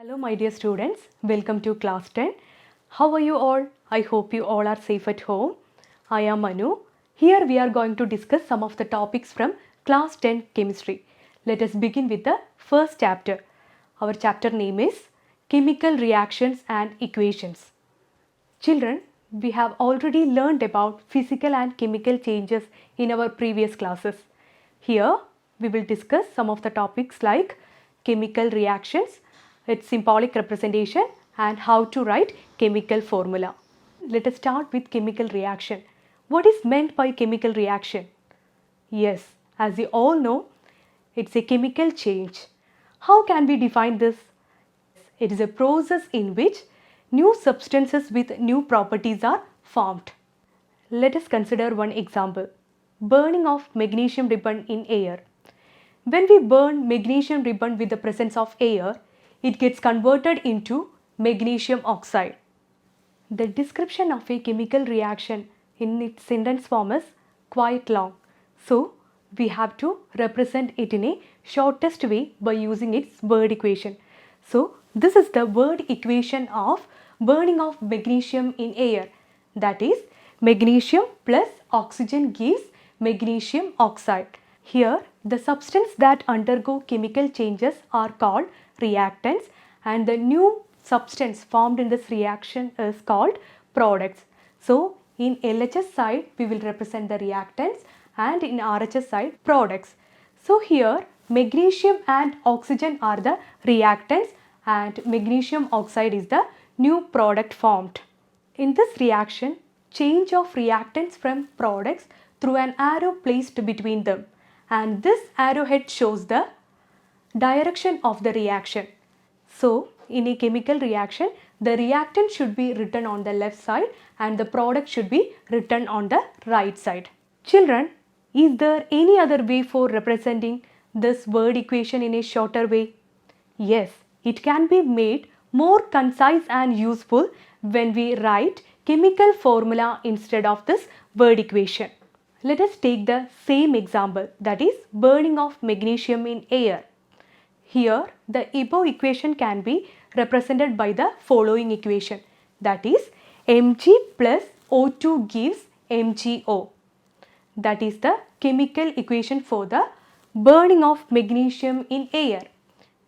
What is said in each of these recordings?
Hello, my dear students. Welcome to class 10. How are you all? I hope you all are safe at home. I am Manu. Here we are going to discuss some of the topics from class 10 chemistry. Let us begin with the first chapter. Our chapter name is Chemical Reactions and Equations. Children, we have already learned about physical and chemical changes in our previous classes. Here we will discuss some of the topics like chemical reactions, its symbolic representation, and how to write chemical formula. Let us start with chemical reaction. What is meant by chemical reaction? Yes, as you all know, it's a chemical change. How can we define this? It is a process in which new substances with new properties are formed. Let us consider one example. Burning of magnesium ribbon in air. When we burn magnesium ribbon with the presence of air, it gets converted into magnesium oxide. The description of a chemical reaction in its sentence form is quite long. So, we have to represent it in a shortest way by using its word equation. So, this is the word equation of burning of magnesium in air. That is, magnesium plus oxygen gives magnesium oxide. Here, the substance that undergo chemical changes are called reactants, and the new substance formed in this reaction is called products. So, in LHS side, we will represent the reactants, and in RHS side, products. So, here magnesium and oxygen are the reactants, and magnesium oxide is the new product formed. In this reaction, change of reactants from products through an arrow placed between them, and this arrowhead shows the direction of the reaction. So, in a chemical reaction, the reactant should be written on the left side and the product should be written on the right side. Children, is there any other way for representing this word equation in a shorter way? Yes, it can be made more concise and useful when we write chemical formula instead of this word equation. Let us take the same example, that is burning of magnesium in air. Here, the above equation can be represented by the following equation, that is Mg plus O2 gives MgO. That is the chemical equation for the burning of magnesium in air.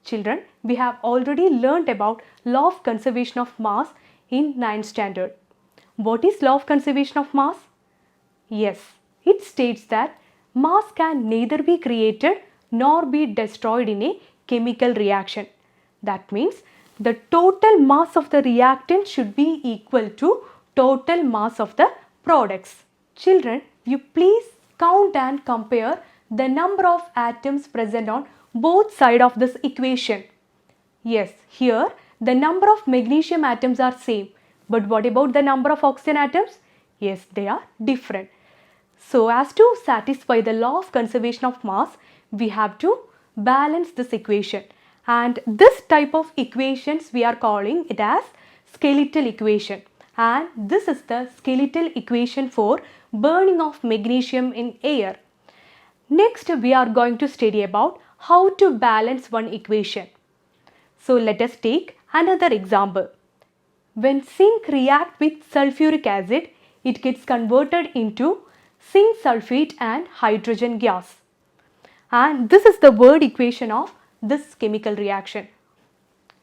Children, we have already learnt about law of conservation of mass in 9th standard. What is law of conservation of mass? Yes, it states that mass can neither be created nor be destroyed in a chemical reaction. That means the total mass of the reactant should be equal to total mass of the products. Children, you please count and compare the number of atoms present on both sides of this equation. Yes, here the number of magnesium atoms are same, but what about the number of oxygen atoms? Yes, they are different. So, as to satisfy the law of conservation of mass, we have to balance this equation, and this type of equations we are calling it as skeletal equation, and this is the skeletal equation for burning of magnesium in air. Next, we are going to study about how to balance one equation. So, let us take another example. When zinc reacts with sulfuric acid, it gets converted into zinc sulfate and hydrogen gas. And this is the word equation of this chemical reaction.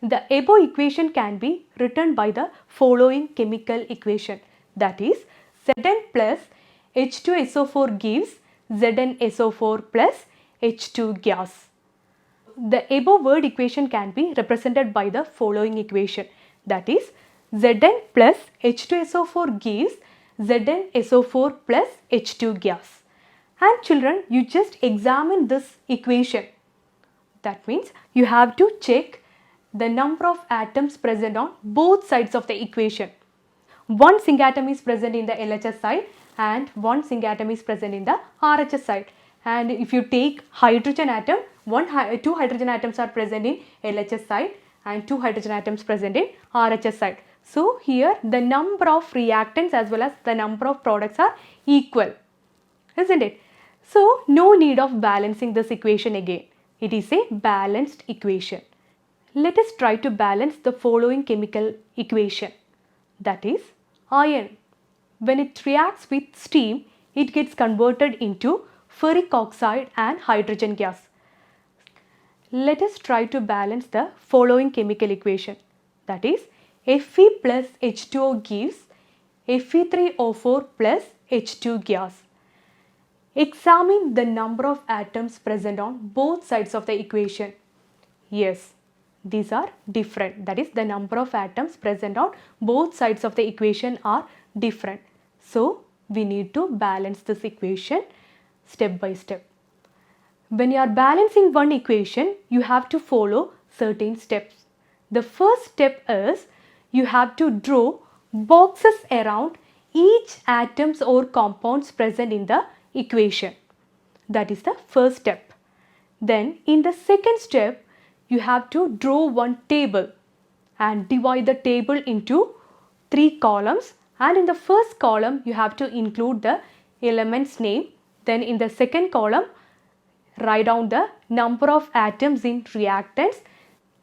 The above equation can be written by the following chemical equation, that is Zn plus H2SO4 gives ZnSO4 plus H2 gas. The above word equation can be represented by the following equation, that is Zn plus H2SO4 gives ZnSO4 plus H2 gas. And children, you just examine this equation. That means you have to check the number of atoms present on both sides of the equation. One zinc atom is present in the LHS side and one zinc atom is present in the RHS side. And if you take hydrogen atom, two hydrogen atoms are present in LHS side and two hydrogen atoms present in RHS side. So here the number of reactants as well as the number of products are equal, isn't it? So, no need of balancing this equation again. It is a balanced equation. Let us try to balance the following chemical equation. That is, iron. When it reacts with steam, it gets converted into ferric oxide and hydrogen gas. Let us try to balance the following chemical equation. That is, Fe plus H2O gives Fe3O4 plus H2 gas. Examine the number of atoms present on both sides of the equation. Yes, these are different. That is, the number of atoms present on both sides of the equation are different. So, we need to balance this equation step by step. When you are balancing one equation, you have to follow certain steps. The first step is you have to draw boxes around each atoms or compounds present in the equation. That is the first step. Then in the second step, you have to draw one table and divide the table into 3 columns, and in the first column you have to include the element's name. Then in the second column, write down the number of atoms in reactants,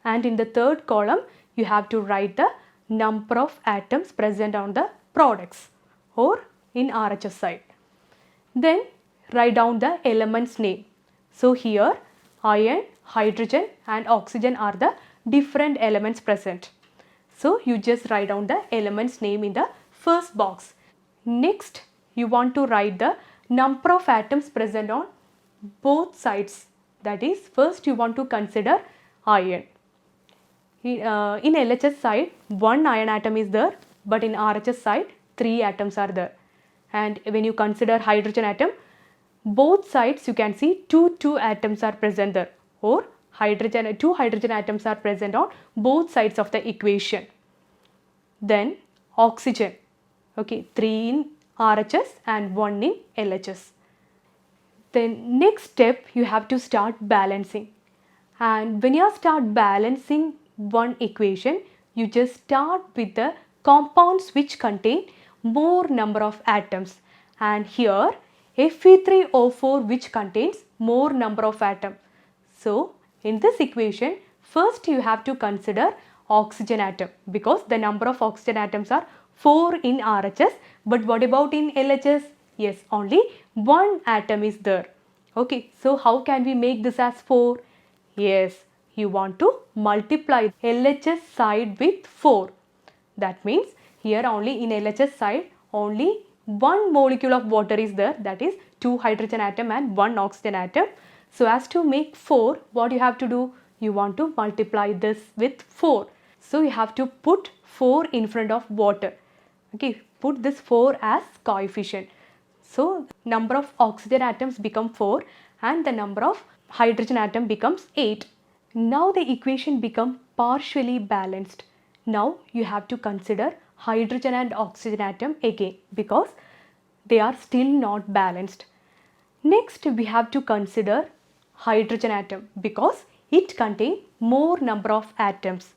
and in the third column you have to write the number of atoms present on the products or in RHS side. Then write down the element's name. So here iron, hydrogen and oxygen are the different elements present. So you just write down the element's name in the first box. Next, you want to write the number of atoms present on both sides. That is, first you want to consider iron. In LHS side, 1 iron atom is there, but in RHS side, 3 atoms are there. And when you consider hydrogen atom, both sides you can see 2 atoms are present there, or 2 hydrogen atoms are present on both sides of the equation. Then oxygen, okay, 3 in RHS and 1 in LHS. Then next step you have to start balancing, and when you start balancing one equation, you just start with the compounds which contain more number of atoms, and here Fe3O4 which contains more number of atoms. So in this equation, first you have to consider oxygen atom, because the number of oxygen atoms are 4 in RHS, but what about in LHS? Yes, only 1 atom is there. Okay, so how can we make this as 4? Yes, you want to multiply LHS side with 4. That means here only in LHS side only 1 molecule of water is there, that is 2 hydrogen atom and 1 oxygen atom. So as to make 4, what you have to do? You want to multiply this with 4. So you have to put 4 in front of water. Okay, put this 4 as coefficient. So number of oxygen atoms become 4 and the number of hydrogen atom becomes 8. Now the equation become partially balanced. Now you have to consider hydrogen and oxygen atom again, because they are still not balanced. Next we have to consider hydrogen atom, because it contains more number of atoms.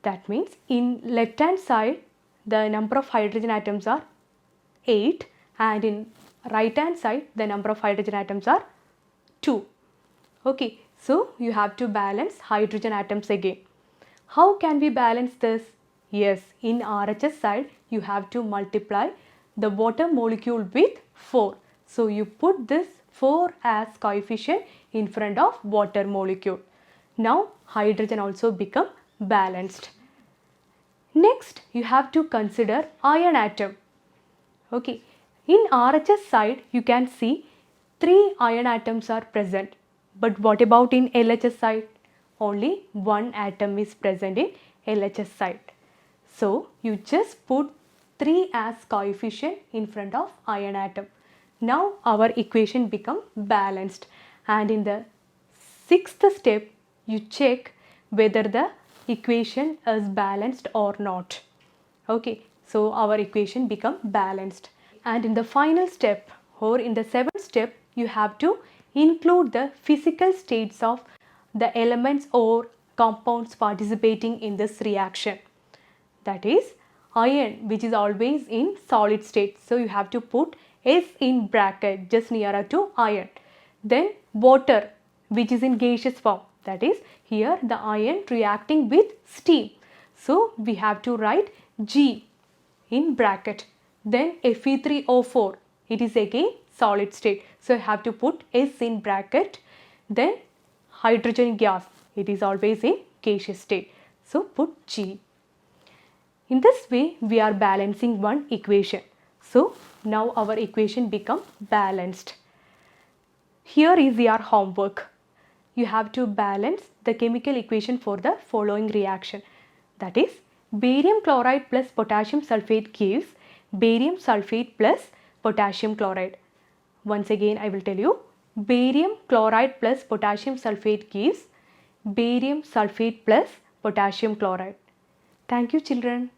That means in left hand side the number of hydrogen atoms are 8, and in right hand side the number of hydrogen atoms are 2. Okay, so you have to balance hydrogen atoms again. How can we balance this? Yes, in RHS side you have to multiply the water molecule with 4. So you put this 4 as coefficient in front of water molecule. Now hydrogen also become balanced. Next you have to consider iron atom. Okay, in RHS side you can see 3 iron atoms are present, but what about in LHS side? Only 1 atom is present in LHS side. So you just put 3 as coefficient in front of iron atom. Now our equation become balanced, and in the 6th step you check whether the equation is balanced or not. Okay, so our equation become balanced, and in the final step or in the 7th step you have to include the physical states of the elements or compounds participating in this reaction. That is, iron, which is always in solid state, so you have to put S in bracket just nearer to iron. Then water, which is in gaseous form. That is, here the ion reacting with steam. So we have to write G in bracket. Then Fe3O4, it is again solid state. So I have to put S in bracket. Then hydrogen gas, it is always in gaseous state. So put G. In this way, we are balancing one equation. So now our equation become balanced. Here is your homework. You have to balance the chemical equation for the following reaction. That is, barium chloride plus potassium sulfate gives barium sulfate plus potassium chloride. Once again, I will tell you, barium chloride plus potassium sulfate gives barium sulfate plus potassium chloride. Thank you, children.